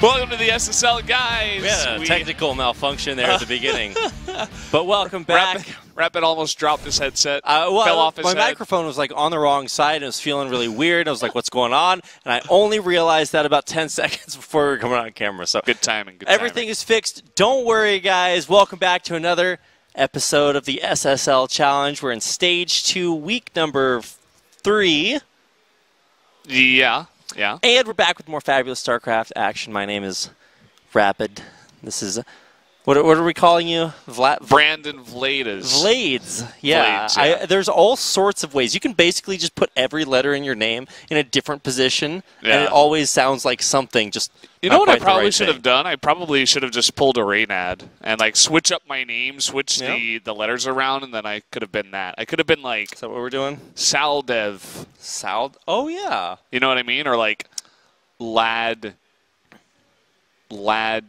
Welcome to the SSL, guys. We had a technical malfunction there at the beginning. But welcome back. Rapid almost dropped his headset. Fell off his my head. microphone was like on the wrong side and it was feeling really weird. I was like, what's going on? And I only realized that about 10 seconds before we were coming on camera. So good timing. Everything is fixed. Don't worry, guys. Welcome back to another episode of the SSL Challenge. We're in Stage 2, week number 3. Yeah. And we're back with more fabulous StarCraft action. My name is Rapid. This is, what are we calling you? Brandon Vlades. Vlades. Yeah. Vlades, yeah. There's all sorts of ways. You can basically just put every letter in your name in a different position, and it always sounds like something just. You know what I probably should have done? I probably should have just pulled a rain ad and like switch up my name, switch the letters around, and then I could have been that. I could have been like. Is that what we're doing? Saldev. Oh yeah. You know what I mean? Or like Lad. Ladvez.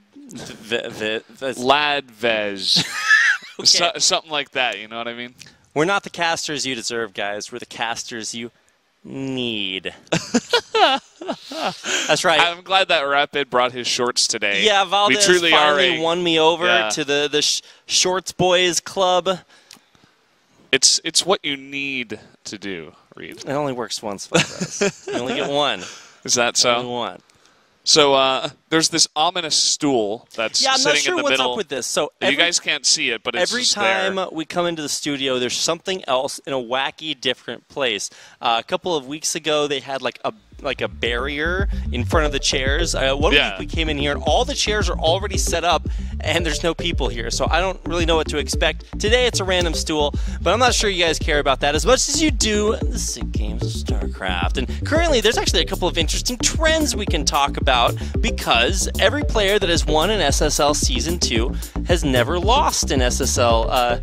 Okay. Something like that, you know what I mean? We're not the casters you deserve, guys. We're the casters you need. That's right. I'm glad that Rapid brought his shorts today. Yeah, Valdez finally won me over to the Shorts Boys Club. It's what you need to do, Reed. It only works once, Valdez. You only get one. Is that so? Only one. So there's this ominous stool that's sitting in the middle. I'm not sure what's up with this. So you guys can't see it, but it's every just time there. we come into the studio, there's something else in a wacky, different place. A couple of weeks ago, they had like a barrier in front of the chairs. One week we came in here, and all the chairs are already set up, and there's no people here. So I don't really know what to expect. Today, it's a random stool, but I'm not sure you guys care about that as much as you do the sick games of StarCraft. And currently, there's actually a couple of interesting trends we can talk about, because every player that has won in SSL Season 2 has never lost in SSL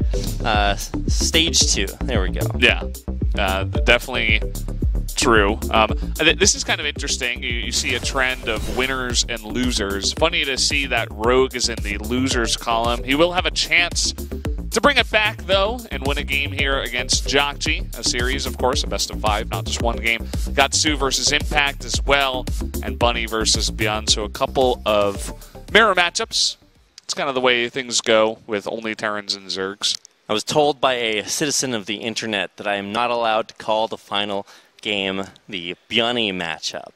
Stage 2. There we go. Yeah, definitely true. This is kind of interesting. You see a trend of winners and losers. Funny to see that Rogue is in the losers column. He will have a chance to bring it back, though, and win a game here against Jockji. A series, of course, a best-of-5, not just one game. Got soO versus Impact as well, and Bunny versus Beyond. So a couple of mirror matchups. It's kind of the way things go with only Terrans and Zergs. I was told by a citizen of the internet that I am not allowed to call the final game the Bunny matchup.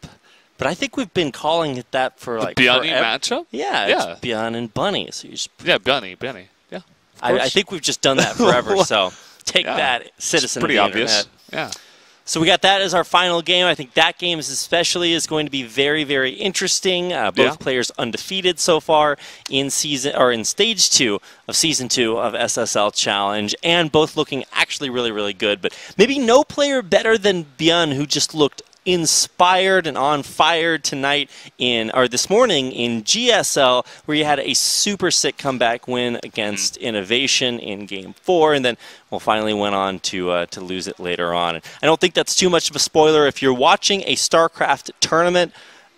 But I think we've been calling it that for like Bunny forever. matchup? Yeah, it's Beyond and Bunny. So you just Bunny. Yeah. I think we've just done that forever. So take that, citizen of the internet. Yeah. So we got that as our final game. I think that game especially is going to be very, very interesting. Both players undefeated so far in Stage 2 of Season 2 of SSL Challenge, and both looking actually really, really good. But maybe no player better than Beyond, who just looked inspired and on fire this morning in GSL, where you had a super sick comeback win against Innovation in Game 4, and then finally went on to lose it later on. And I don't think that's too much of a spoiler. If you're watching a StarCraft tournament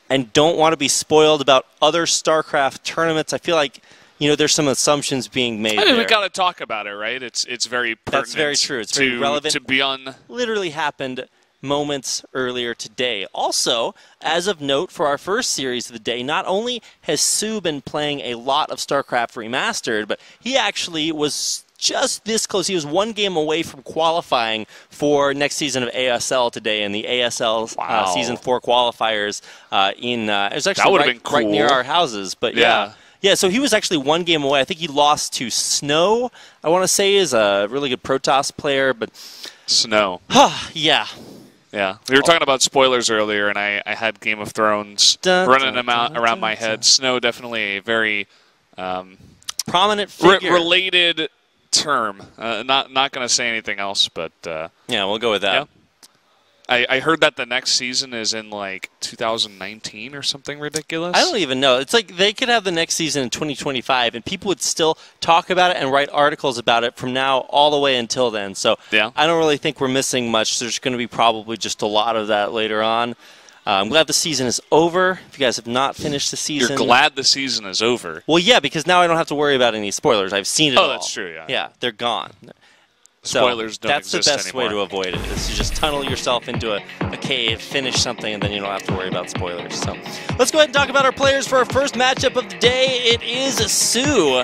and don't want to be spoiled about other StarCraft tournaments, I feel like there's some assumptions being made. I mean, we got to talk about it, right? It's very pertinent. That's very true. It's very relevant. To Beyond. Literally happened moments earlier today. Also, as of note for our first series of the day, not only has soO been playing a lot of StarCraft Remastered, but he actually was just this close. He was one game away from qualifying for next season of ASL today in the ASL Season 4 qualifiers. It was actually right near our houses, but yeah, so he was actually one game away. I think he lost to soO, I want to say, is a really good Protoss player, but soO. Yeah. Yeah, we were talking about spoilers earlier, and I had Game of Thrones running them out around my head. soO, definitely a very prominent figure. Related term. Not going to say anything else, but yeah, we'll go with that. Yeah. I heard that the next season is in like 2019 or something ridiculous. I don't even know. It's like they could have the next season in 2025, and people would still talk about it and write articles about it from now all the way until then. So I don't really think we're missing much. There's going to be probably just a lot of that later on. I'm glad the season is over. If you guys have not finished the season... You're glad the season is over? Well, yeah, because now I don't have to worry about any spoilers. I've seen it all. Oh, that's true, yeah. Yeah, they're gone. Spoilers don't that's the exist best anymore. way to avoid it, is to just tunnel yourself into a cave, finish something, and then you don't have to worry about spoilers. So let's go ahead and talk about our players for our first matchup of the day. It is soO.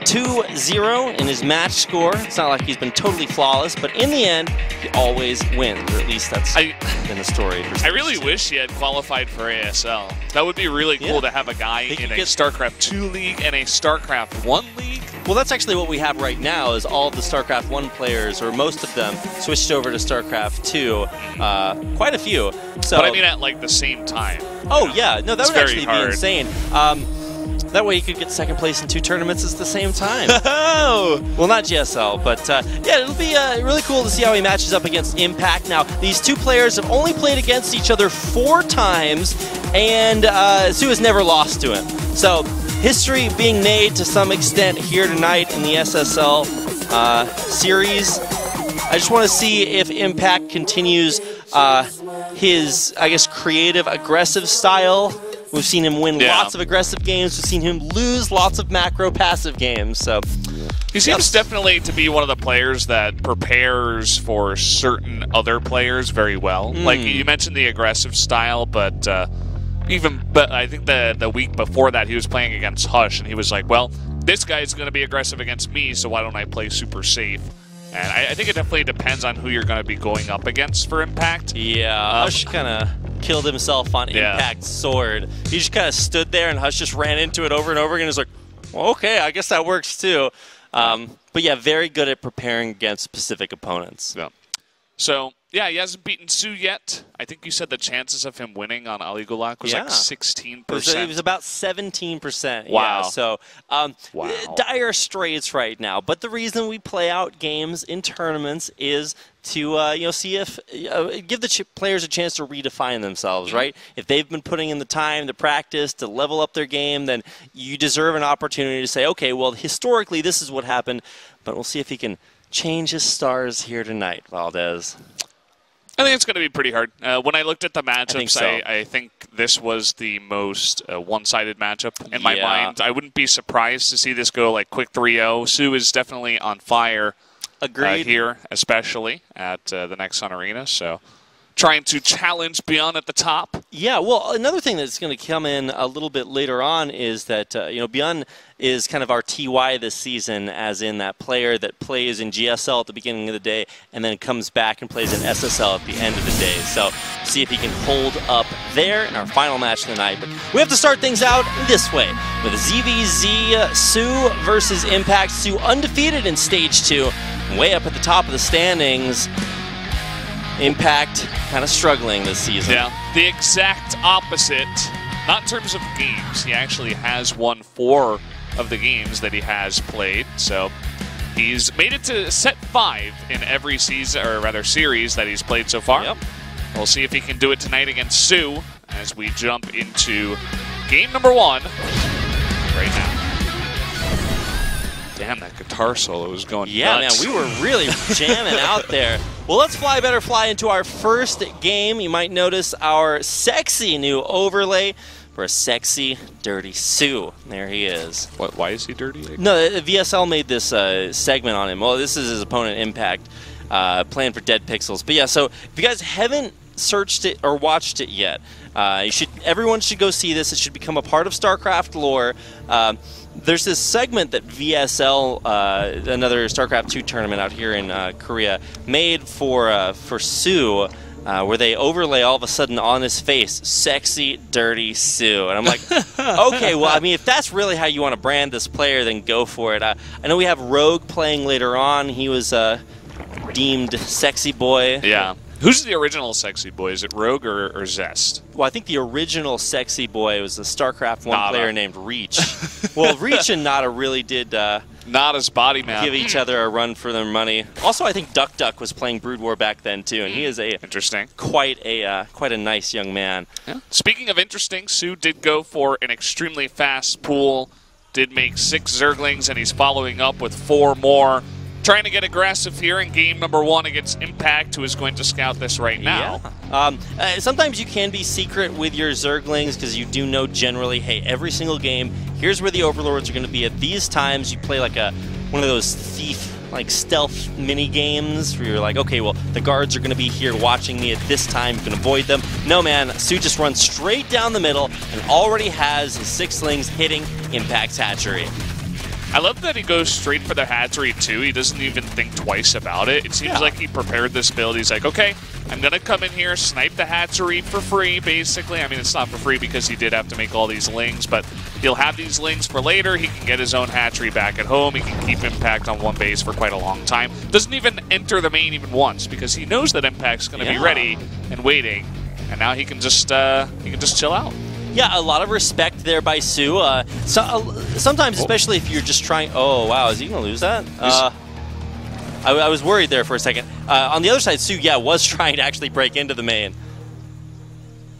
2-0 in his match score. It's not like he's been totally flawless, but in the end, he always wins. Or at least that's been the story. I really wish he had qualified for ASL. That would be really cool to have a guy in a StarCraft 2 league and a StarCraft 1 league. Well, that's actually what we have right now, is all of the StarCraft 1 players, or most of them, switched over to StarCraft 2. Quite a few. So, but I mean at like the same time. Oh, yeah. No, that would actually hard. be insane. That way you could get second place in 2 tournaments at the same time. Oh! Well, not GSL, but yeah, it'll be really cool to see how he matches up against Impact. Now, these two players have only played against each other 4 times, and soO has never lost to him. So, history being made to some extent here tonight in the SSL series. I just want to see if Impact continues his, I guess, creative, aggressive style. We've seen him win lots of aggressive games. We've seen him lose lots of macro passive games. So he seems definitely to be one of the players that prepares for certain other players very well. Like you mentioned the aggressive style, but I think the week before that he was playing against Hush, and he was like, well, this guy's going to be aggressive against me, so why don't I play super safe? And I think it definitely depends on who you're going to be going up against for Impact. Yeah, Hush kind of killed himself on Impact's sword. He just kind of stood there, and Hush just ran into it over and over again. He was like, well, okay, I guess that works too. But yeah, very good at preparing against specific opponents. Yeah. So, yeah, he hasn't beaten soO yet. I think you said the chances of him winning on Ali Gulak was like 16%. It was about 17%. Wow. Yeah, so dire straits right now. But the reason we play out games in tournaments is to see if give the players a chance to redefine themselves, right? If they've been putting in the time, the practice to level up their game, then you deserve an opportunity to say, okay, well, historically this is what happened, but we'll see if he can change his stars here tonight, Valdez. I think it's going to be pretty hard. When I looked at the matchups, I think this was the most one-sided matchup in my mind. I wouldn't be surprised to see this go like quick 3-0. soO is definitely on fire. Agreed. Here, especially at the next Sun Arena. So, trying to challenge Beyond at the top. Yeah, well, another thing that's going to come in a little bit later on is that Beyond is kind of our TY this season, as in that player that plays in GSL at the beginning of the day and then comes back and plays in SSL at the end of the day. So, see if he can hold up there in our final match tonight. But we have to start things out this way with ZVZ soO versus Impact. soO undefeated in Stage 2. Way up at the top of the standings. Impact kind of struggling this season. Yeah, the exact opposite. Not in terms of games. He actually has won 4 of the games that he has played. So he's made it to set 5 in every season, or rather series that he's played so far. Yep. We'll see if he can do it tonight against soO as we jump into game number 1 right now. Damn, that guitar solo was going nuts. Man, we were really jamming out there. Well, let's better fly into our first game. You might notice our sexy new overlay for a sexy, dirty soO. There he is. Why is he dirty? No, the VSL made this segment on him. Well, this is his opponent, Impact, playing for Dead Pixels. But yeah, so if you guys haven't searched it or watched it yet, everyone should go see this. It should become a part of StarCraft lore. There's this segment that VSL, another StarCraft 2 tournament out here in Korea, made for soO, where they overlay all of a sudden on his face, sexy, dirty soO. And I'm like, okay, well, I mean, if that's really how you want to brand this player, then go for it. I know we have Rogue playing later on. He was deemed sexy boy. Yeah. Who's the original sexy boy? Is it Rogue or Zest? Well, I think the original sexy boy was a StarCraft 1 player named Reach. Well, Reach and Nada really did Nada's body map. Give each other a run for their money. Also, I think Duck Duck was playing Brood War back then too, and he is interesting, quite a nice young man. Yeah. Speaking of interesting, soO did go for an extremely fast pool. Did make 6 Zerglings, and he's following up with 4 more. Trying to get aggressive here in game number 1 against Impact, who is going to scout this right now. Yeah. Sometimes you can be secret with your Zerglings because you do know generally, hey, every single game, here's where the Overlords are going to be. At these times, you play like one of those thief like stealth mini games where you're like, okay, well, the guards are going to be here watching me at this time, you can avoid them. No, man, soO just runs straight down the middle and already has his 6 slings hitting Impact's hatchery. I love that he goes straight for the hatchery, too. He doesn't even think twice about it. It seems like he prepared this build. He's like, okay, I'm going to come in here, snipe the hatchery for free, basically. I mean, it's not for free because he did have to make all these lings, but he'll have these lings for later. He can get his own hatchery back at home. He can keep Impact on one base for quite a long time. Doesn't even enter the main even once because he knows that Impact's going to be ready and waiting, and now he can just chill out. Yeah, a lot of respect there by soO. Sometimes, especially if you're just trying... Oh, wow, is he going to lose that? I was worried there for a second. On the other side, soO, yeah, was trying to actually break into the main.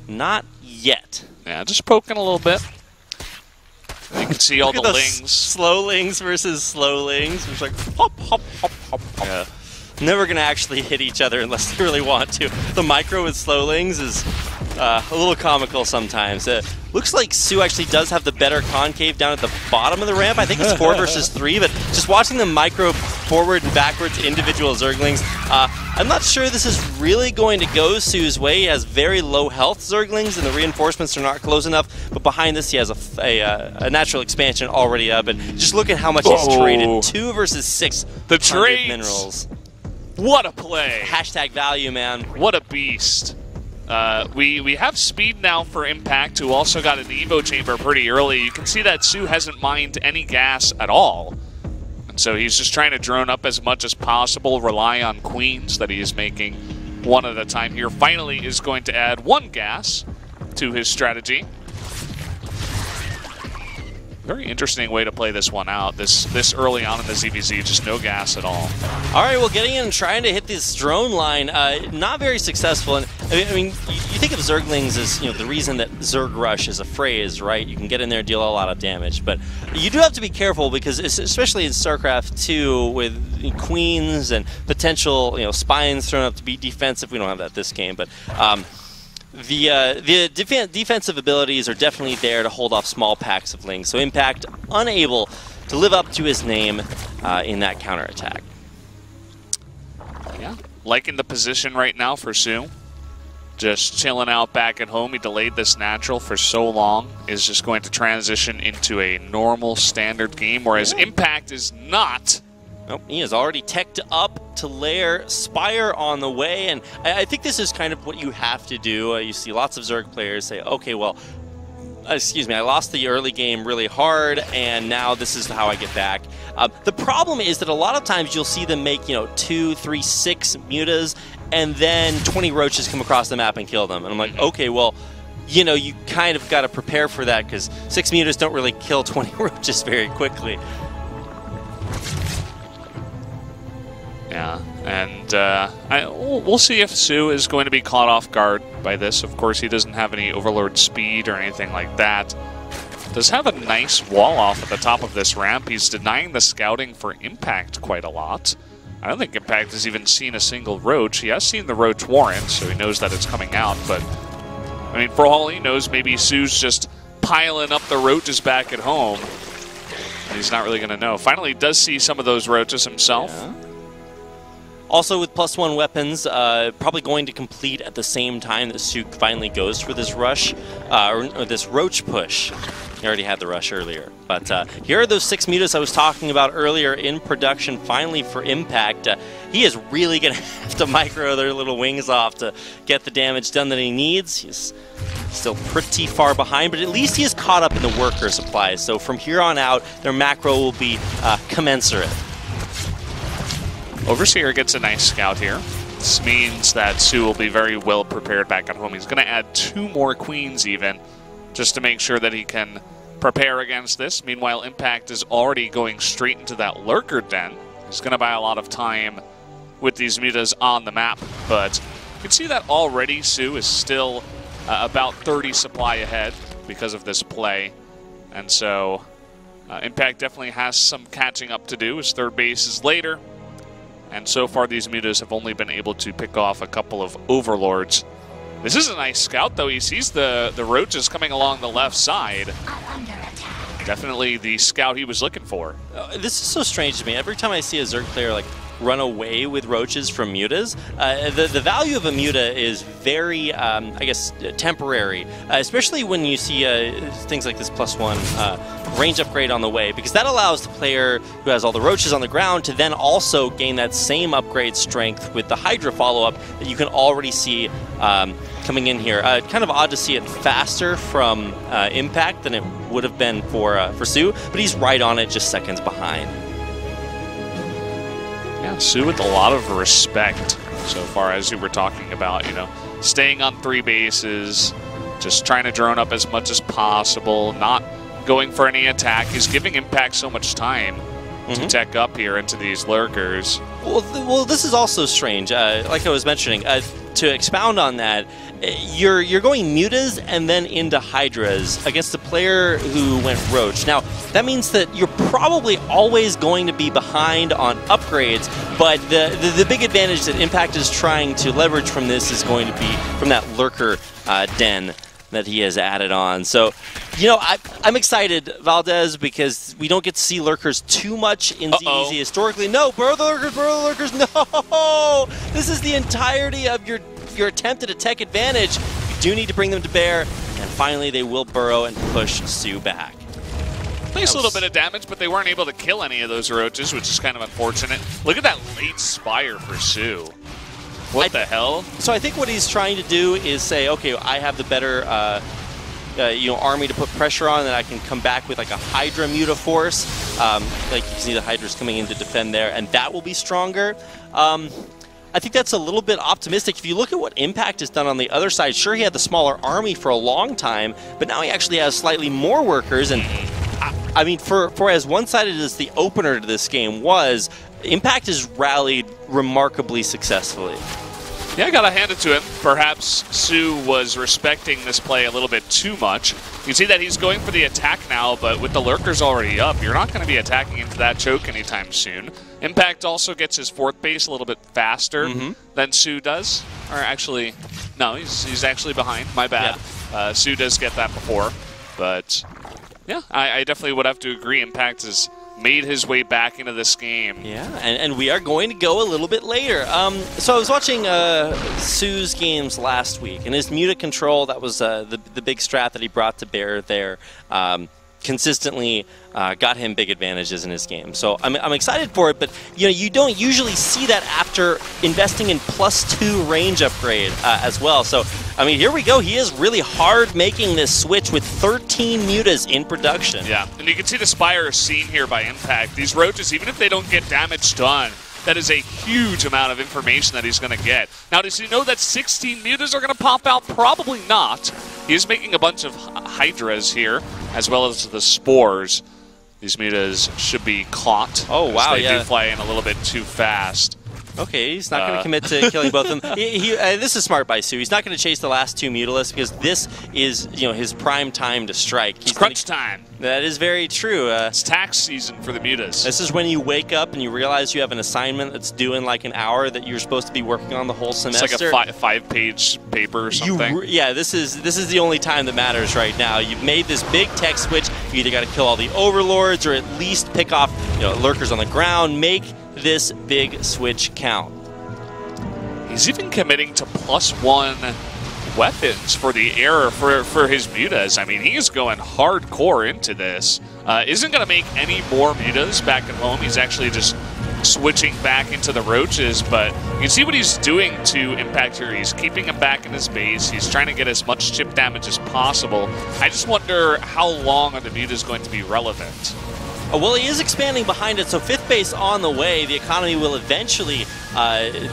Not yet. Yeah, just poking a little bit. You can see all the lings. Slow lings versus slow lings. It's like hop, hop, hop, hop, hop. Yeah. Never going to actually hit each other unless they really want to. The micro with slow lings is a little comical sometimes. Looks like soO actually does have the better concave down at the bottom of the ramp. I think it's 4 versus 3, but just watching the micro forward and backwards individual Zerglings, I'm not sure this is really going to go soO's way. He has very low health Zerglings, and the reinforcements are not close enough, but behind this he has a natural expansion already up, and just look at how much he's traded. 2 versus 6 the trade minerals. What a play. Hashtag value, man. What a beast. We have speed now for Impact, who also got an Evo chamber pretty early. You can see that soO hasn't mined any gas at all. And so he's just trying to drone up as much as possible, rely on queens that he is making one at a time here. Finally is going to add 1 gas to his strategy. Very interesting way to play this one out. This early on in the ZVZ, just no gas at all. All right, well, getting in and trying to hit this drone line, not very successful. And I mean, you think of Zerglings as the reason that Zerg Rush is a phrase, right? You can get in there and deal a lot of damage, but you do have to be careful because, especially in StarCraft 2, with queens and potential spines thrown up to be defensive. We don't have that this game, but. The defensive abilities are definitely there to hold off small packs of lings, so Impact unable to live up to his name in that counterattack. Yeah, liking the position right now for soO. Just chilling out back at home. He delayed this natural for so long. Is just going to transition into a normal standard game, whereas Impact is not. Nope, he is already teched up to lair Spire on the way, and I think this is kind of what you have to do. You see lots of Zerg players say, okay, well, excuse me, I lost the early game really hard, and now this is how I get back. The problem is that a lot of times you'll see them make, 2, 3, 6 mutas, and then 20 roaches come across the map and kill them. And I'm like, okay, well, you kind of got to prepare for that, because 6 mutas don't really kill 20 roaches very quickly. Yeah, and we'll see if soO is going to be caught off guard by this. Of course, he doesn't have any Overlord speed or anything like that. Does have a nice wall off at the top of this ramp. He's denying the scouting for Impact quite a lot. I don't think Impact has even seen a single roach. He has seen the roach warrant, so he knows that it's coming out. But, I mean, for all he knows, maybe soO's just piling up the roaches back at home. And he's not really going to know. Finally, he does see some of those roaches himself. Yeah. Also, with +1 weapons, probably going to complete at the same time that soO finally goes for this rush, or this roach push. He already had the rush earlier. But here are those 6 mutas I was talking about earlier in production, finally for Impact. He is really going to have to micro their little wings off to get the damage done that he needs. He's still pretty far behind, but at least he is caught up in the worker supplies. So from here on out, their macro will be commensurate. Overseer gets a nice scout here. This means that soO will be very well prepared back at home. He's going to add 2 more queens even, just to make sure that he can prepare against this. Meanwhile, Impact is already going straight into that lurker den. He's going to buy a lot of time with these mutas on the map, but you can see that already soO is still about 30 supply ahead because of this play. And so Impact definitely has some catching up to do. His third base is later. And so far, these mutas have only been able to pick off a couple of overlords. This is a nice scout, though. He sees the roaches coming along the left side. definitely the scout he was looking for. This is so strange to me. Every time I see a Zerg player like run away with roaches from mutas, the value of a muta is very, I guess, temporary, especially when you see things like this +1 range upgrade on the way, because that allows the player who has all the roaches on the ground to then also gain that same upgrade strength with the Hydra follow-up that you can already see coming in here. Kind of odd to see it faster from Impact than it would have been for soO, but he's right on it, just seconds behind. Yeah, soO with a lot of respect so far, as you were talking about, you know, staying on 3 bases, just trying to drone up as much as possible, not going for any attack. He's giving Impact so much time to tech up here into these lurkers. Well, this is also strange. Like I was mentioning, to expound on that, you're going mutas and then into hydras against a player who went roach. Now, that means that you're probably always going to be behind on upgrades, but the big advantage that Impact is trying to leverage from this is going to be from that lurker den that he has added on. So, you know, I'm excited, Valdez, because we don't get to see lurkers too much in ZEZ historically. No, burrow the lurkers, no! This is the entirety of your attempt at a tech advantage. You do need to bring them to bear, and finally they will burrow and push soO back. Nice little bit of damage, but they weren't able to kill any of those roaches, which is kind of unfortunate. Look at that late Spire for soO. What the hell? So I think what he's trying to do is say, okay, I have the better army to put pressure on, and I can come back with like a Hydra Muta force. Like you can see the Hydra's coming in to defend there, and that will be stronger. I think that's a little bit optimistic. If you look at what Impact has done on the other side, sure, he had the smaller army for a long time, but now he actually has slightly more workers, and I mean, for as one-sided as the opener to this game was, Impact has rallied remarkably successfully. Yeah, I gotta hand it to him. Perhaps soO was respecting this play a little bit too much. You can see that he's going for the attack now, but with the lurkers already up, you're not going to be attacking into that choke anytime soon. Impact also gets his 4th base a little bit faster than soO does. Or actually, no, he's actually behind. My bad. Yeah. soO does get that before, but yeah, I definitely would have to agree. Impact has made his way back into this game. Yeah, and we are going to go a little bit later. So I was watching soO's games last week, and his muta control, that was the big strat that he brought to bear there, consistently got him big advantages in his game. So I'm excited for it, but you know, you don't usually see that after investing in +2 range upgrade as well. So I mean, here we go. He is really hard making this switch with 13 mutas in production. Yeah, and you can see the Spire seen here by Impact. These roaches, even if they don't get damage done, that is a huge amount of information that he's going to get. Now, does he know that 16 mutas are going to pop out? Probably not. He is making a bunch of Hydras here, as well as the Spores. These mutas should be caught. Oh, wow, they do fly in a little bit too fast. Okay, he's not going to commit to killing both of them. This is smart by soO. He's not going to chase the last 2 Mutalisks because this is, you know, his prime time to strike. It's crunch time. That is very true. It's tax season for the mutas. This is when you wake up and you realize you have an assignment that's due in like an hour that you're supposed to be working on the whole semester. It's like a 5-page paper or something. Yeah, this is the only time that matters right now. You've made this big tech switch. You either got to kill all the overlords or at least pick off, you know, lurkers on the ground. Make this big switch count. He's even committing to +1 weapons for the air for his mutas. I mean, he's going hardcore into this. Isn't going to make any more mutas back at home. He's actually just switching back into the roaches, but you can see what he's doing to Impact here. He's keeping him back in his base. He's trying to get as much chip damage as possible. I just wonder how long are the mutas going to be relevant. Well, he is expanding behind it, so 5th base on the way. The economy will eventually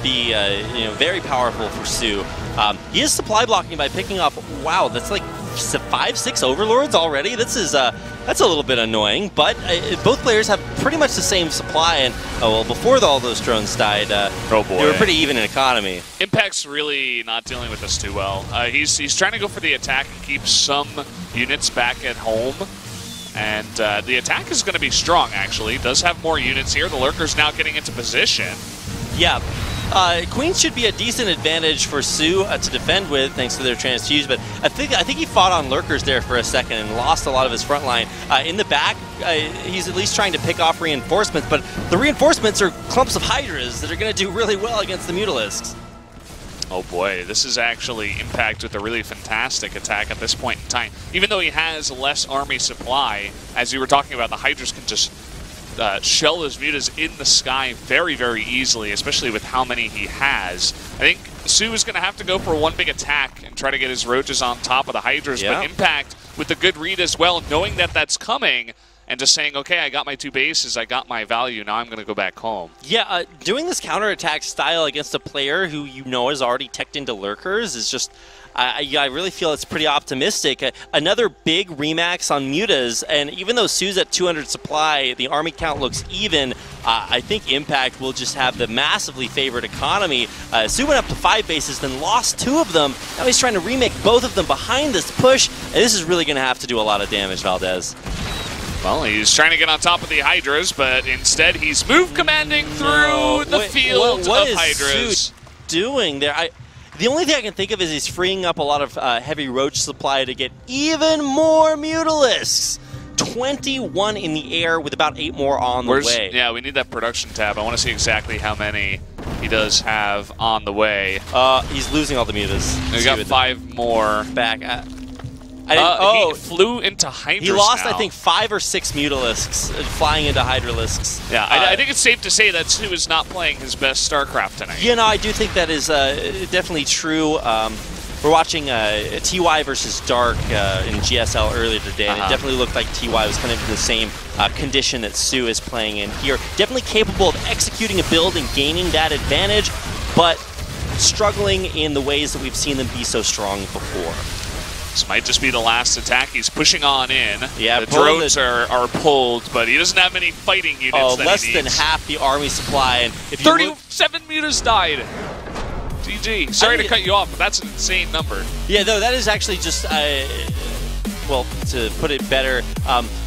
be very powerful for soO. He is supply blocking by picking up, wow, that's like 5-6 overlords already. This is that's a little bit annoying, but both players have pretty much the same supply, and before all those drones died, oh boy, they were pretty even in economy. Impact's really not dealing with this too well. He's trying to go for the attack and keep some units back at home. And the attack is going to be strong, actually. Does have more units here. The lurker's now getting into position. Yeah, Queen should be a decent advantage for soO to defend with, thanks to their transfuse. But I think he fought on lurkers there for a second and lost a lot of his front line. In the back, he's at least trying to pick off reinforcements, but the reinforcements are clumps of hydras that are going to do really well against the Mutalisks. Oh boy, this is actually Impact with a really fantastic attack at this point in time. Even though he has less army supply, as you were talking about, the hydras can just shell those mutas in the sky very, very easily, especially with how many he has. I think soO is going to have to go for one big attack and try to get his roaches on top of the hydras, but Impact with the good read as well, knowing that that's coming, and just saying, okay, I got my 2 bases, I got my value, now I'm going to go back home. Yeah, doing this counterattack style against a player who you know is already teched into lurkers is just, I really feel it's pretty optimistic. Another big remax on mutas, and even though soO's at 200 supply, the army count looks even, I think Impact will just have the massively favored economy. soO went up to 5 bases, then lost 2 of them. Now he's trying to remake both of them behind this push, and this is really going to have to do a lot of damage, Valdez. Well, he's trying to get on top of the hydras, but instead he's move commanding through the field of hydras. SSL doing there? The only thing I can think of is he's freeing up a lot of heavy roach supply to get even more Mutalisks. 21 in the air with about 8 more on the way. Yeah, we need that production tab. I want to see exactly how many he does have on the way. He's losing all the mutas. We got 5 more. Back. He flew into hydras. He lost, now. I think, 5 or 6 Mutalisks flying into Hydralisks. Yeah, I think it's safe to say that soO is not playing his best StarCraft tonight. Yeah, no, I do think that is definitely true. We're watching TY versus Dark in GSL earlier today, and it definitely looked like TY was kind of in the same condition that soO is playing in here. Definitely capable of executing a build and gaining that advantage, but struggling in the ways that we've seen them be so strong before. This might just be the last attack. He's pushing on in. Yeah, the drones are pulled, but he doesn't have many fighting units. Oh, less than half the army supply. And if 37 mutas died. GG. Sorry to cut you off, but that's an insane number. Yeah, though, that is actually just, well, to put it better,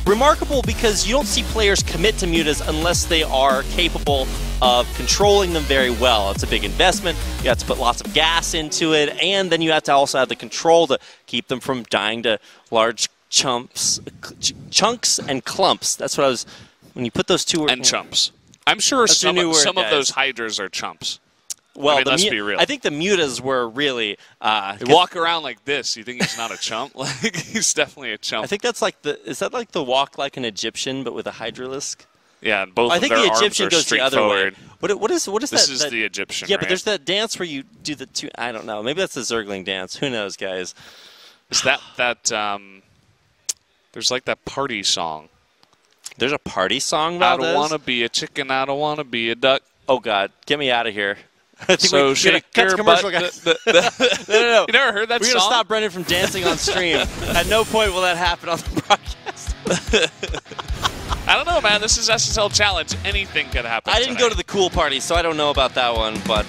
remarkable because you don't see players commit to mutas unless they are capable of controlling them very well. It's a big investment. You have to put lots of gas into it, and then you have to also have the control to keep them from dying to large chunks and clumps. That's what I was, when you put those two words. And chumps. I'm sure some of those hydras are chumps. Well, I mean, let's be real. I think the mutas were really... they walk around like this. You think he's not a chump? Like, he's definitely a chump. I think that's like the... Is that like the walk like an Egyptian, but with a hydralisk? Yeah, both of their arms are I think the Egyptian goes the other way. What is that? This is the Egyptian, Yeah, but there's that dance where you do the two... I don't know. Maybe that's the Zergling dance. Who knows, guys? Is that... There's like that party song. There's a party song about this? I don't want to be a chicken. I don't want to be a duck. Oh, God. Get me out of here. I think so shake your commercial, guys. No. You never heard that song? We're going to stop Brendan from dancing on stream. At no point will that happen on the broadcast. I don't know, man. This is SSL Challenge. Anything could happen I didn't go to the cool party, so I don't know about that one. But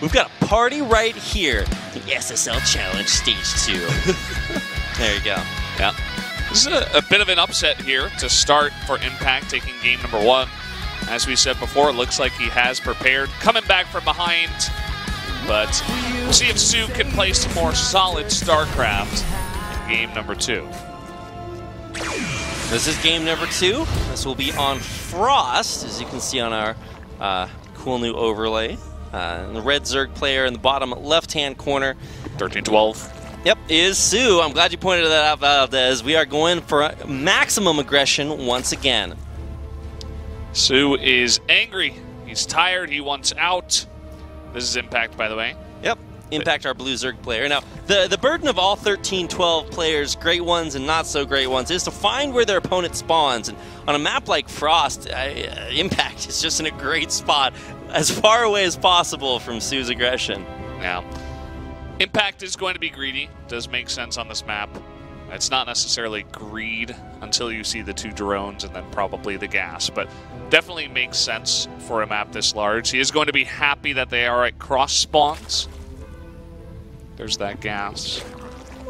we've got a party right here. The SSL Challenge Stage 2. There you go. Yeah. This is a bit of an upset here to start for Impact, taking game number 1. As we said before, it looks like he has prepared, coming back from behind. But we'll see if soO can play some more solid StarCraft in game number 2. This is game number 2. This will be on Frost, as you can see on our cool new overlay. The red Zerg player in the bottom left-hand corner. 13-12. Yep, is soO. I'm glad you pointed that out, Valdez. We are going for maximum aggression once again. soO is angry. He's tired. He wants out. This is Impact, by the way. Yep, Impact, our blue Zerg player. Now, the burden of all 13-12 players, great ones and not so great ones, is to find where their opponent spawns. And on a map like Frost, Impact is just in a great spot, as far away as possible from soO's aggression. Now, Impact is going to be greedy. Does make sense on this map. It's not necessarily greed until you see the 2 drones and then probably the gas, but definitely makes sense for a map this large. He is going to be happy that they are at cross spawns. There's that gas.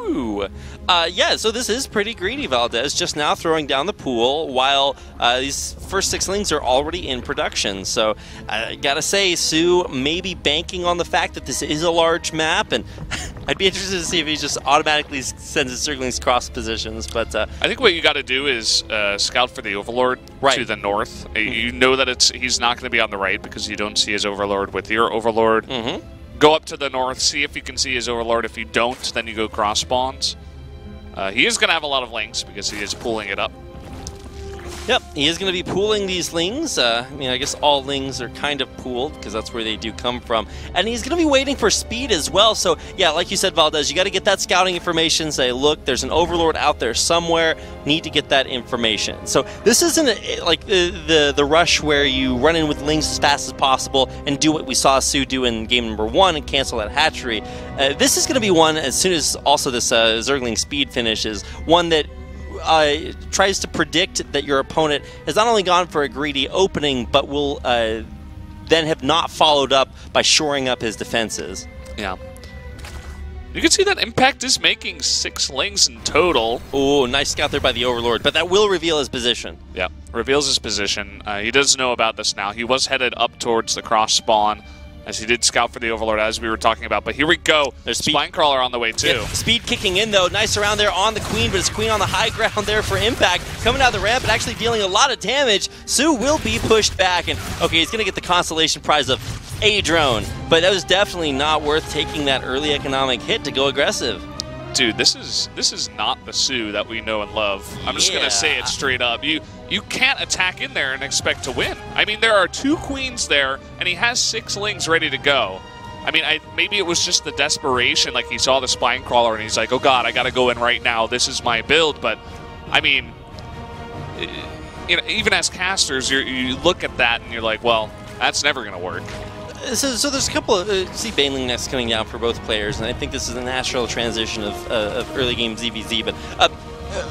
Ooh. Yeah, so this is pretty greedy, Valdez, just now throwing down the pool while these first 6 lings are already in production. So I gotta say, soO may be banking on the fact that this is a large map, and I'd be interested to see if he just automatically sends his Zerglings cross positions. But I think what you got to do is scout for the Overlord to the north. You know that he's not going to be on the right because you don't see his Overlord with your Overlord. Go up to the north, see if you can see his Overlord. If you don't, then you go cross spawns. He is going to have a lot of lings because he is pulling it up. Yep, he is going to be pooling these lings. I mean, I guess all lings are kind of pooled because that's where they do come from. And he's going to be waiting for speed as well. So, yeah, like you said, Valdez, you got to get that scouting information. Say, look, there's an Overlord out there somewhere. Need to get that information. So this isn't like the rush where you run in with lings as fast as possible and do what we saw soO do in game number 1 and cancel that hatchery. This is going to be one, as soon as also this Zergling speed finishes, one that tries to predict that your opponent has not only gone for a greedy opening, but will then have not followed up by shoring up his defenses. Yeah. You can see that Impact is making 6 lings in total. Oh, nice scout there by the Overlord, but that will reveal his position. Yeah, reveals his position. He does know about this now. He was headed up towards the cross spawn, as he did scout for the Overlord, as we were talking about. But here we go. There's Spine Crawler on the way, too. Yeah, speed kicking in, though. Nice around there on the Queen, but it's Queen on the high ground there for Impact. Coming out of the ramp and actually dealing a lot of damage. soO will be pushed back, and okay, he's going to get the consolation prize of a drone. But that was definitely not worth taking that early economic hit to go aggressive. Dude, this is not the soO that we know and love. I'm just going to say it straight up. You can't attack in there and expect to win. I mean, there are 2 queens there, and he has 6 lings ready to go. I mean, maybe it was just the desperation, like he saw the Spine Crawler, and he's like, oh god, I got to go in right now. This is my build. But, I mean, you know, even as casters, you look at that, and you're like, well, that's never going to work. So there's a couple of see Baneling next coming down for both players, and I think this is a natural transition of early game ZVZ. But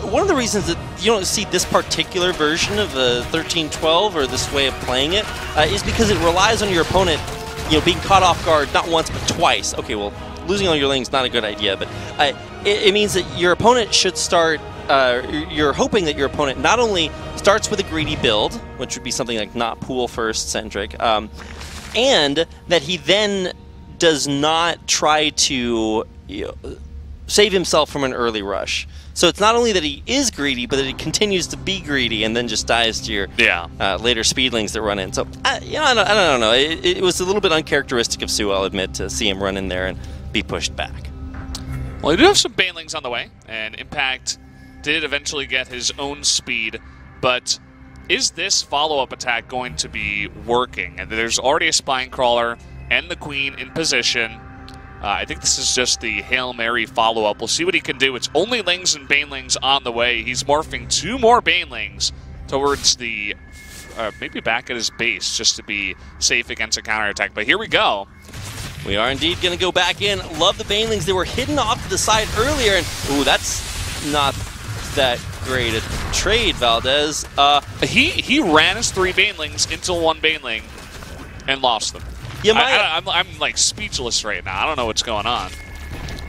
one of the reasons that you don't see this particular version of 13-12 or this way of playing it is because it relies on your opponent, being caught off guard not once but twice. Okay, well, losing all your lings is not a good idea, but it means that your opponent should start. You're hoping that your opponent not only starts with a greedy build, which would be something like not pool first centric. And that he then does not try to save himself from an early rush. So it's not only that he is greedy, but that he continues to be greedy and then just dies to your later speedlings that run in. So, I don't know. It was a little bit uncharacteristic of soO, I'll admit, to see him run in there and be pushed back. Well, he did have some Banelings on the way, and Impact did eventually get his own speed, but is this follow-up attack going to be working? And there's already a Spine Crawler and the Queen in position. I think this is just the Hail Mary follow-up. We'll see what he can do. It's only Lings and Banelings on the way. He's morphing 2 more Banelings towards the, maybe back at his base, just to be safe against a counterattack. But here we go. We are indeed going to go back in. Love the Banelings. They were hidden off to the side earlier. And, ooh, that's not that great a trade, Valdez. He ran his 3 Banelings into 1 Baneling and lost them. Yeah, I'm like speechless right now. I don't know what's going on.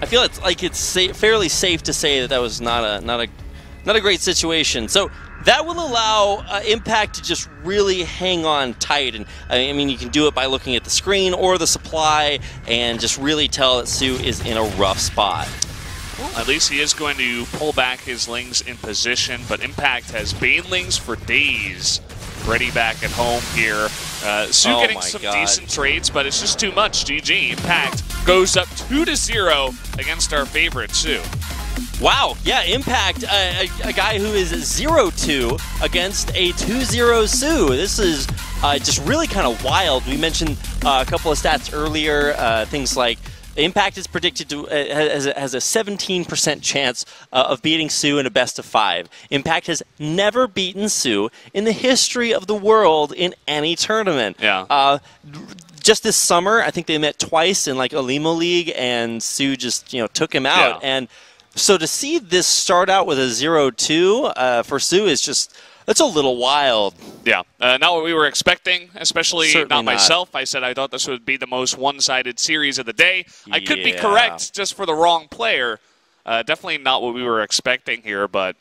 I feel it's fairly safe to say that was not a great situation. So that will allow Impact to just really hang on tight. And I mean, you can do it by looking at the screen or the supply and just really tell that soO is in a rough spot. Well, at least he is going to pull back his Lings in position, but Impact has Banelings for days ready back at home here. soO getting some decent trades, but it's just too much. GG. Impact goes up 2-0 against our favorite soO. Wow, yeah, Impact, a guy who is 0-2 against a 2-0 soO. This is just really kind of wild. We mentioned a couple of stats earlier, things like Impact is predicted to has a 17% chance of beating soO in a best-of-5. Impact has never beaten soO in the history of the world in any tournament. Yeah. Just this summer, I think they met twice in like a Limo League, and soO just took him out. Yeah. And so to see this start out with a 0-2 for soO is just. That's a little wild. Yeah, not what we were expecting, especially Certainly not myself. I said I thought this would be the most one-sided series of the day. I could be correct just for the wrong player, Definitely not what we were expecting here, but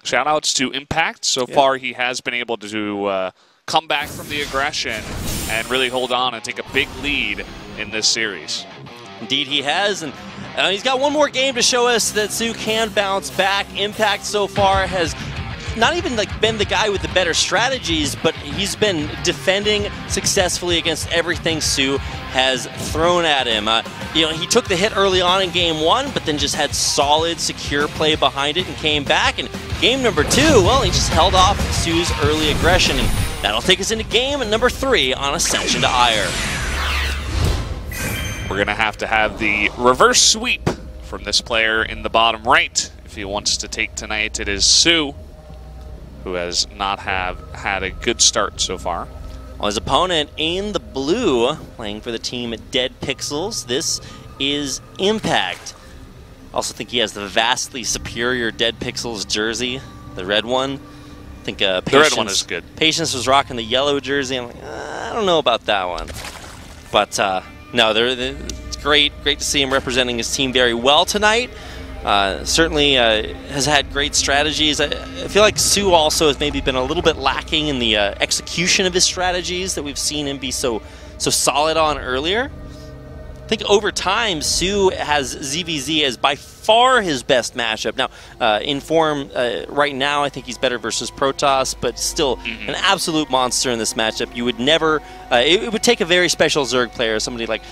shout-outs to Impact. So far, he has been able to come back from the aggression and really hold on and take a big lead in this series. Indeed he has, and he's got one more game to show us that soO can bounce back. Impact so far has not even been the guy with the better strategies, but he's been defending successfully against everything soO has thrown at him. He took the hit early on in game 1, but then just had solid, secure play behind it and came back. And game number 2, well, he just held off soO's early aggression, and that'll take us into game number 3 on Ascension to Ire. We're going to have the reverse sweep from this player in the bottom right. If he wants to take tonight, it is soO, who has not had a good start so far. Well, his opponent in the blue, playing for the team at Dead Pixels, this is Impact. Also think he has the vastly superior Dead Pixels jersey, the red one. I think the red one is good. Patience was rocking the yellow jersey. I'm like, I don't know about that one. But no, it's great to see him representing his team very well tonight. Certainly has had great strategies. I feel like soO also has maybe been a little bit lacking in the execution of his strategies that we've seen him be so solid on earlier. I think over time, soO has ZVZ as by far his best matchup. Now, in form right now, I think he's better versus Protoss, but still an absolute monster in this matchup. You would never, it would take a very special Zerg player, somebody like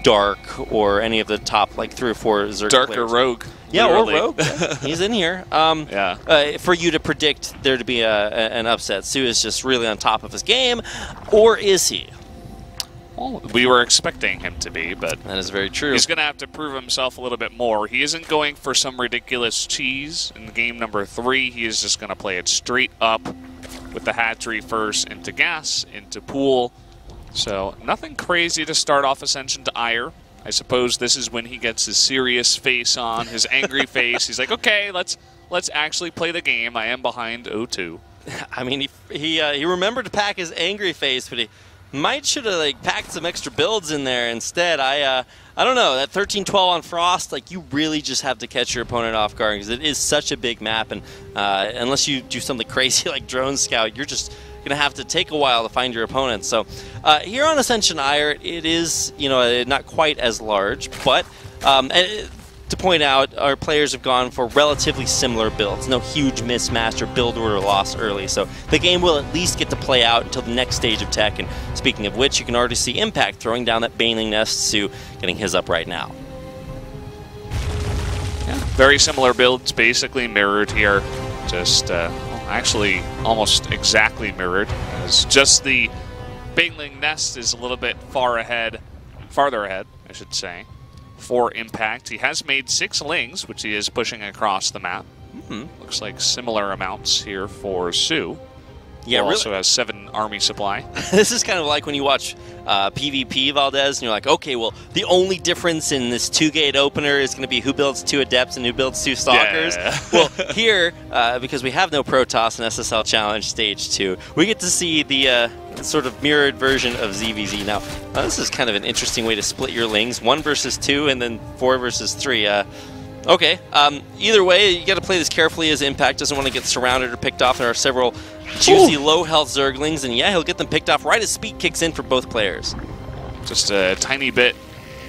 Dark or any of the top 3 or 4 Zerg Dark players. or Rogue. Yeah, literally. or Rogue. Yeah, he's in here. For you to predict there to be an upset. soO is just really on top of his game, or is he? Well, we were expecting him to be, but that is very true. He's going to have to prove himself a little bit more. He isn't going for some ridiculous cheese in game number 3. He is just going to play it straight up with the hatchery first into gas, into pool. So nothing crazy to start off Ascension to Ire. I suppose this is when he gets his serious face on, his angry face. He's like, okay, let's actually play the game. I am behind 0-2. I mean, he remembered to pack his angry face, but he should have packed some extra builds in there instead. I don't know, that 13-12 on Frost, you really just have to catch your opponent off guard because it is such a big map, and unless you do something crazy like Drone Scout, you're just going to have to take a while to find your opponent. So here on Ascension Ire, it is not quite as large, but to point out, our players have gone for relatively similar builds. No huge mismatch or build order loss early, so the game will at least get to play out until the next stage of tech. And speaking of which, you can already see Impact throwing down that Baneling Nest, soO getting his up right now. Yeah, very similar builds, basically mirrored here. Just actually almost exactly mirrored, as just the Baneling Nest is a little bit farther ahead, I should say, for Impact. He has made 6 lings, which he is pushing across the map. Looks like similar amounts here for soO. Yeah, really. Also has 7 army supply. This is kind of like when you watch PvP, Valdez, and you're like, okay, well, the only difference in this 2-gate opener is going to be who builds 2 Adepts and who builds 2 Stalkers. Yeah. Well, here, because we have no Protoss in SSL Challenge Stage 2, we get to see the sort of mirrored version of ZVZ. Now, this is kind of an interesting way to split your lings, 1 versus 2 and then 4 versus 3. Okay, either way, you got to play this carefully as Impact doesn't want to get surrounded or picked off. There are several juicy low-health Zerglings, and yeah, he'll get them picked off right as speed kicks in for both players. Just a tiny bit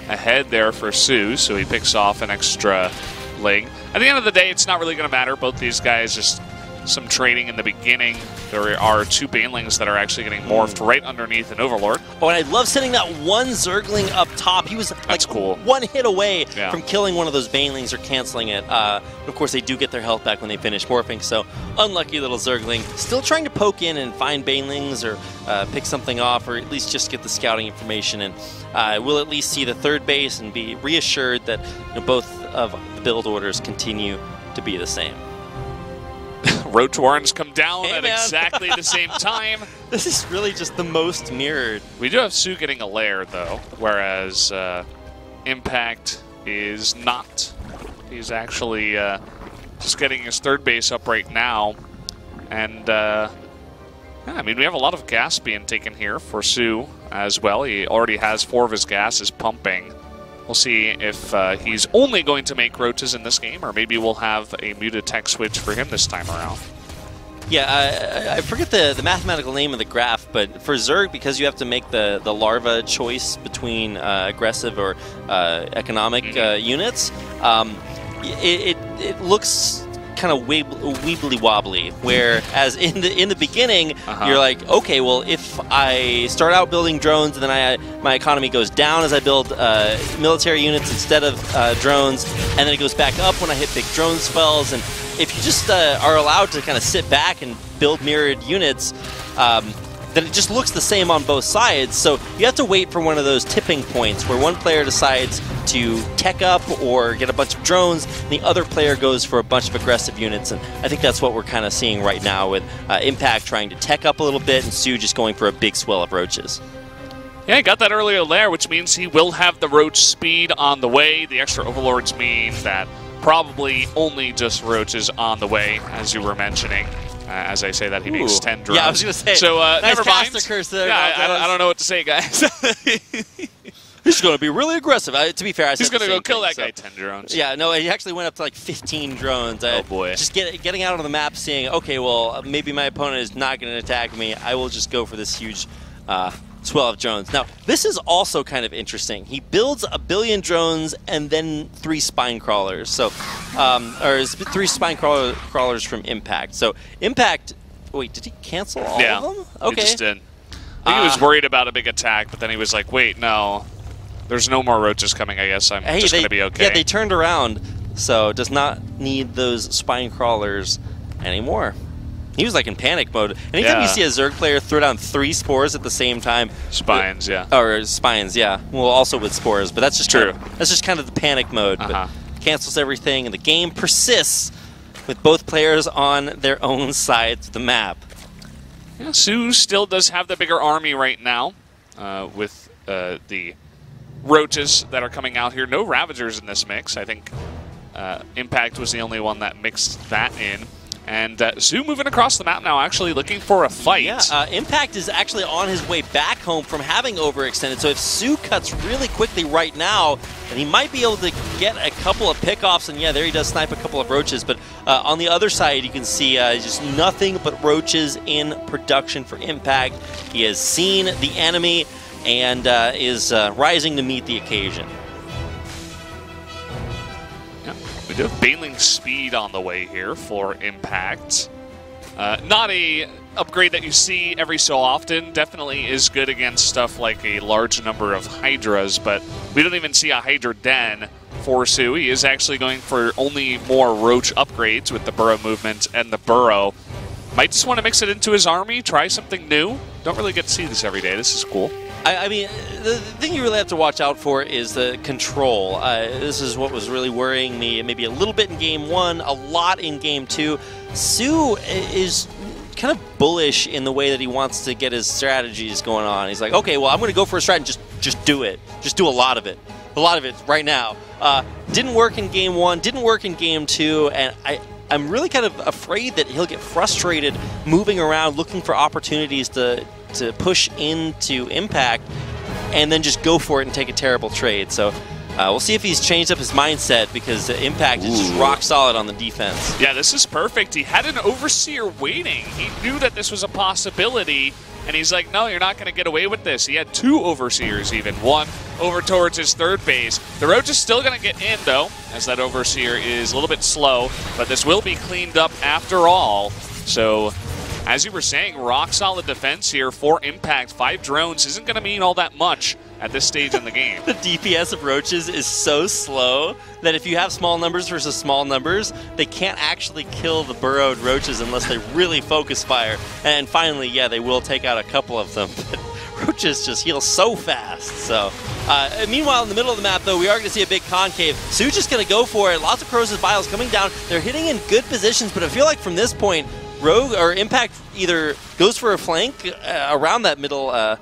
ahead there for soO, so he picks off an extra ling. At the end of the day, it's not really going to matter. Both these guys just some trading in the beginning. There are 2 Banelings that are actually getting morphed right underneath an Overlord. Oh, and I love sending that one Zergling up top. He was That's cool. 1 hit away from killing one of those Banelings or canceling it. Of course, they do get their health back when they finish morphing, so unlucky little Zergling. Still trying to poke in and find Banelings or pick something off, or at least just get the scouting information. And we'll at least see the 3rd base and be reassured that both of the build orders continue to be the same. Ro.3's come down at exactly the same time. This is really just the most mirrored. We do have soO getting a lair, though, whereas Impact is not. He's actually just getting his 3rd base up right now. And, yeah, I mean, we have a lot of gas being taken here for soO as well. He already has 4 of his gases pumping. We'll see if he's only going to make roaches in this game, or maybe we'll have a muted tech switch for him this time around. Yeah, I forget the mathematical name of the graph, but for Zerg, because you have to make the larva choice between aggressive or economic units, it looks kind of weebly wobbly. Whereas in the beginning, you're like, okay, well, if I start out building drones and then my economy goes down as I build military units instead of drones, and then it goes back up when I hit big drone spells. And if you just are allowed to kind of sit back and build mirrored units, then it just looks the same on both sides. So you have to wait for one of those tipping points where one player decides to tech up or get a bunch of drones, and the other player goes for a bunch of aggressive units. And I think that's what we're kind of seeing right now with Impact trying to tech up a little bit and soO just going for a big swell of roaches. Yeah, he got that earlier there, which means he will have the roach speed on the way. The extra overlords mean that probably only just roaches on the way, as you were mentioning. As I say that, he makes 10 drones. Yeah, I was going to say. So, nice never mind. Curse there. Yeah, I don't know what to say, guys. He's going to be really aggressive. To be fair, I said he's going to go kill thing, that guy 10 drones. Yeah, no, he actually went up to like 15 drones. Oh, boy. Just getting out on the map, seeing, okay, well, maybe my opponent is not going to attack me. I will just go for this huge swell of drones. Now, this is also kind of interesting. He builds 1 billion drones and then 3 spine crawlers. So, or 3 spine crawlers from Impact. So, Impact, wait, did he cancel all of them? Okay. He just did. I think he was worried about a big attack, but then he was like, wait, no. There's no more roaches coming, I guess. I'm just going to be okay. Yeah, they turned around, so does not need those spine crawlers anymore. He was like in panic mode. Anytime you see a Zerg player throw down 3 spores at the same time. Spines, yeah. Or spines, yeah. Well, also with spores, but that's just true. That's just kind of the panic mode. But cancels everything, and the game persists with both players on their own sides of the map. Yeah, soO still does have the bigger army right now with the roaches that are coming out here. No Ravagers in this mix. I think Impact was the only one that mixed that in. And soO moving across the map now, actually looking for a fight. Yeah, Impact is actually on his way back home from having overextended. So if soO cuts really quickly right now, then he might be able to get a couple of pickoffs. And yeah, there he does snipe a couple of roaches. But on the other side, you can see just nothing but roaches in production for Impact. He has seen the enemy and is rising to meet the occasion. We do have Baneling speed on the way here for Impact. Not a upgrade that you see every so often. Definitely is good against stuff like a large number of Hydras, but we don't even see a Hydra Den for soO. He is actually going for only more Roach upgrades with the Burrow movement and the Burrow. Might just want to mix it into his army, try something new. Don't really get to see this every day. This is cool. I mean, the thing you really have to watch out for is the control. This is what was really worrying me, maybe a little bit in Game 1, a lot in Game 2. soO is kind of bullish in the way that he wants to get his strategies going on. He's like, okay, well, I'm going to go for a strat and just do it. Just do a lot of it. A lot of it right now. Didn't work in Game 1, didn't work in Game 2, and I'm really kind of afraid that he'll get frustrated moving around, looking for opportunities to push into Impact and then just go for it and take a terrible trade. So we'll see if he's changed up his mindset, because Impact is just rock solid on the defense. Yeah, this is perfect. He had an Overseer waiting. He knew that this was a possibility, and he's like, no, you're not going to get away with this. He had 2 Overseers even. One over towards his 3rd base. The Roach is still going to get in, though, as that Overseer is a little bit slow, but this will be cleaned up after all. So, as you were saying, rock-solid defense here for Impact. 5 drones isn't going to mean all that much at this stage in the game. The DPS of roaches is so slow that if you have small numbers versus small numbers, they can't actually kill the burrowed roaches unless they really focus fire. And finally, yeah, they will take out a couple of them. But roaches just heal so fast. So, meanwhile, in the middle of the map, though, we are going to see a big concave. soO's just going to go for it. Lots of Crows' Biles coming down. They're hitting in good positions, but I feel like from this point, Rogue or Impact either goes for a flank around that middle, I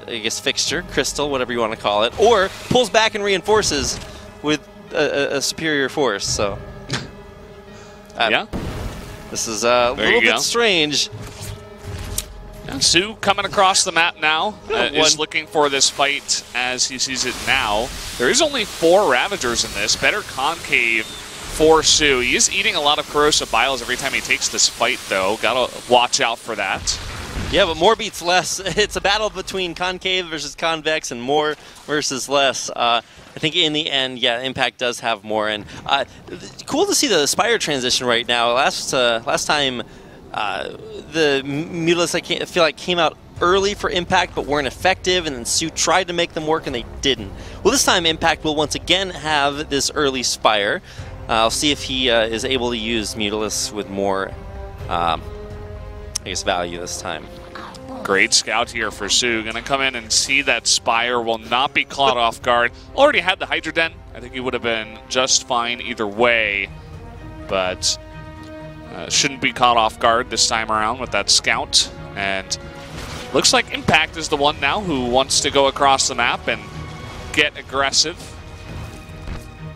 guess, fixture, crystal, whatever you want to call it, or pulls back and reinforces with a superior force. So, yeah, this is a little bit strange. And soO coming across the map now, is looking for this fight as he sees it now. There is only 4 Ravagers in this. Better concave for soO. He is eating a lot of corrosive biles every time he takes this fight, though. Gotta watch out for that. Yeah, but more beats less. It's a battle between concave versus convex and more versus less. I think in the end, yeah, Impact does have more. And cool to see the Spire transition right now. Last time, the Mutilis, I feel like, came out early for Impact but weren't effective, and then soO tried to make them work and they didn't. Well, this time Impact will once again have this early Spire. I'll see if he is able to use Mutilis with more, I guess, value this time. Great scout here for soO. Going to come in and see that Spire will not be caught off guard. Already had the Hydra Den. I think he would have been just fine either way, but shouldn't be caught off guard this time around with that scout. And looks like Impact is the one now who wants to go across the map and get aggressive.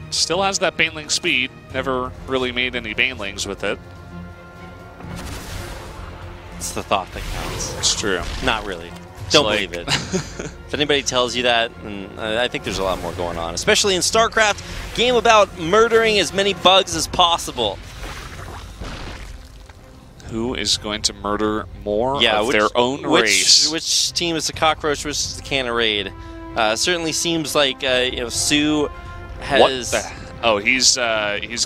Still has that Baneling speed. Never really made any Banelings with it. It's the thought that counts. It's true. Not really. Don't believe it. If anybody tells you that, I think there's a lot more going on. Especially in StarCraft, game about murdering as many bugs as possible. Who is going to murder more of their own race? Which team is the cockroach, which is the can of raid? Certainly seems like soO has... What the... Oh, he's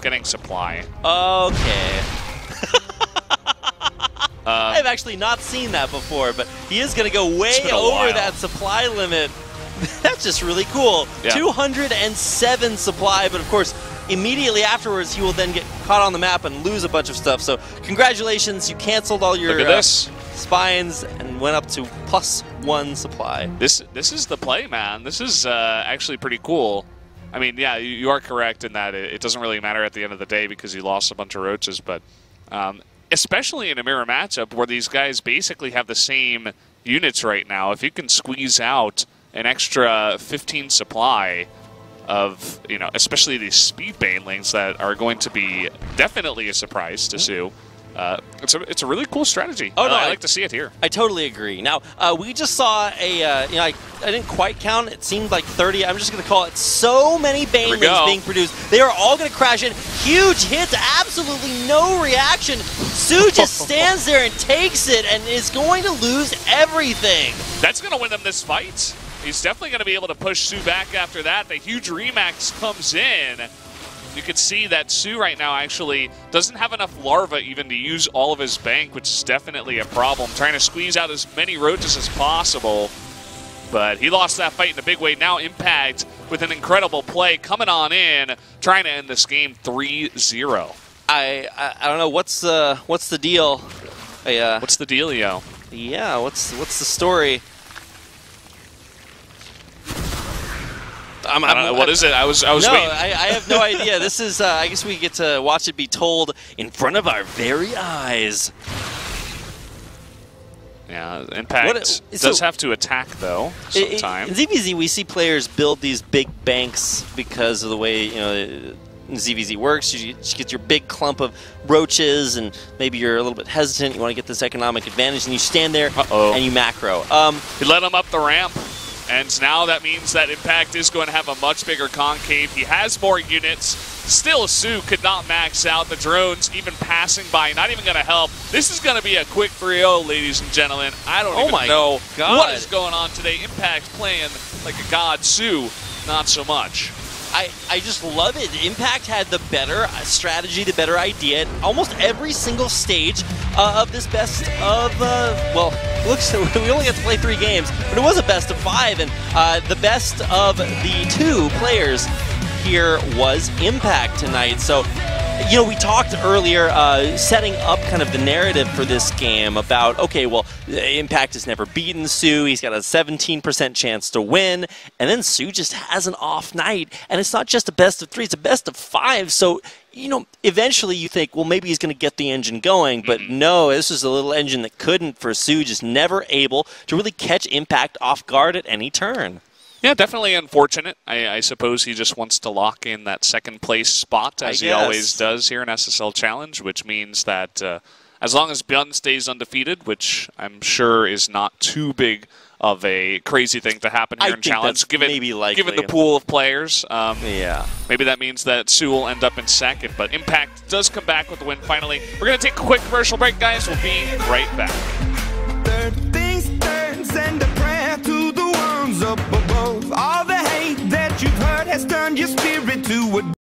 getting supply. Okay. I've actually not seen that before, but he is going to go way over that supply limit. That's just really cool. Yeah. 207 supply, but of course, immediately afterwards, he will then get caught on the map and lose a bunch of stuff. So congratulations, you canceled all your spines and went up to +1 supply. This is the play, man. This is actually pretty cool. I mean, yeah, you are correct in that it doesn't really matter at the end of the day because you lost a bunch of roaches, but especially in a mirror matchup where these guys basically have the same units right now, if you can squeeze out an extra 15 supply of, especially these speed banelings that are going to be definitely a surprise to soO. It's a really cool strategy. Oh, no, I like to see it here. I totally agree. Now, we just saw I didn't quite count. It seemed like 30. I'm just going to call it so many banelings being produced. They are all going to crash in. Huge hits, absolutely no reaction. soO just stands there and takes it and is going to lose everything. That's going to win them this fight. He's definitely going to be able to push soO back after that. The huge Remax comes in. You can see that soO right now actually doesn't have enough larva even to use all of his bank, which is definitely a problem. Trying to squeeze out as many roaches as possible. But he lost that fight in a big way. Now Impact with an incredible play coming on in, trying to end this game 3-0. I don't know what's the deal. What's the dealio? Yeah, what's the story? I don't know. What is it? I was waiting. I have no idea. This is, I guess we get to watch it be told in front of our very eyes. Yeah, Impact does have to attack, though, sometimes. In ZVZ, we see players build these big banks because of the way, ZVZ works. You get your big clump of roaches, and maybe you're a little bit hesitant. You want to get this economic advantage, and you stand there and you macro. You let him up the ramp. And now that means that Impact is going to have a much bigger concave. He has more units. Still, soO could not max out. The drones even passing by, not even going to help. This is going to be a quick 3-0, ladies and gentlemen. I don't even know what is going on today. Impact playing like a god. soO, not so much. I just love it. Impact had the better strategy, the better idea at almost every single stage of this best of, we only got to play 3 games, but it was a best of 5, and the best of the 2 players here was Impact tonight. So, we talked earlier, setting up kind of the narrative for this game about, okay, well, Impact has never beaten soO. He's got a 17% chance to win. And then soO just has an off night. And it's not just a best of 3, it's a best of 5. So, eventually you think, well, maybe he's going to get the engine going. But no, this is a little engine that couldn't for soO, just never able to really catch Impact off guard at any turn. Yeah, definitely unfortunate. I suppose he just wants to lock in that second place spot, as he always does here in SSL Challenge, which means that as long as Bjorn stays undefeated, which I'm sure is not too big of a crazy thing to happen here in Challenge, given the pool of players. Yeah. Maybe that means that soO will end up in second, but Impact does come back with the win finally. We're going to take a quick commercial break, guys. We'll be right back. Third things third, send a prayer to the ones up above. All the hate that you've heard has turned your spirit to a